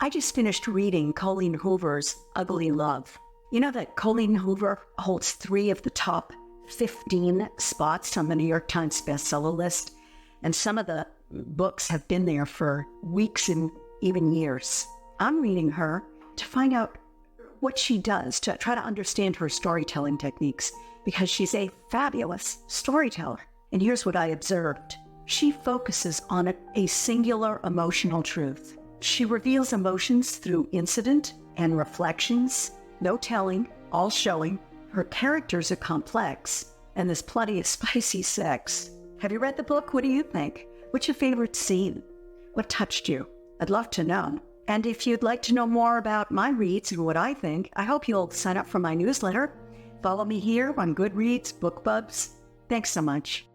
I just finished reading Colleen Hoover's Ugly Love. You know that Colleen Hoover holds 3 of the top 15 spots on the New York Times bestseller list, and some of the books have been there for weeks and even years. I'm reading her to find out what she does, to try to understand her storytelling techniques, because she's a fabulous storyteller. And here's what I observed. She focuses on a singular emotional truth. She reveals emotions through incident and reflections, no telling, all showing. Her characters are complex, and there's plenty of spicy sex. Have you read the book? What do you think? What's your favorite scene? What touched you? I'd love to know. And if you'd like to know more about my reads and what I think, I hope you'll sign up for my newsletter. Follow me here on Goodreads, BookBubs. Thanks so much.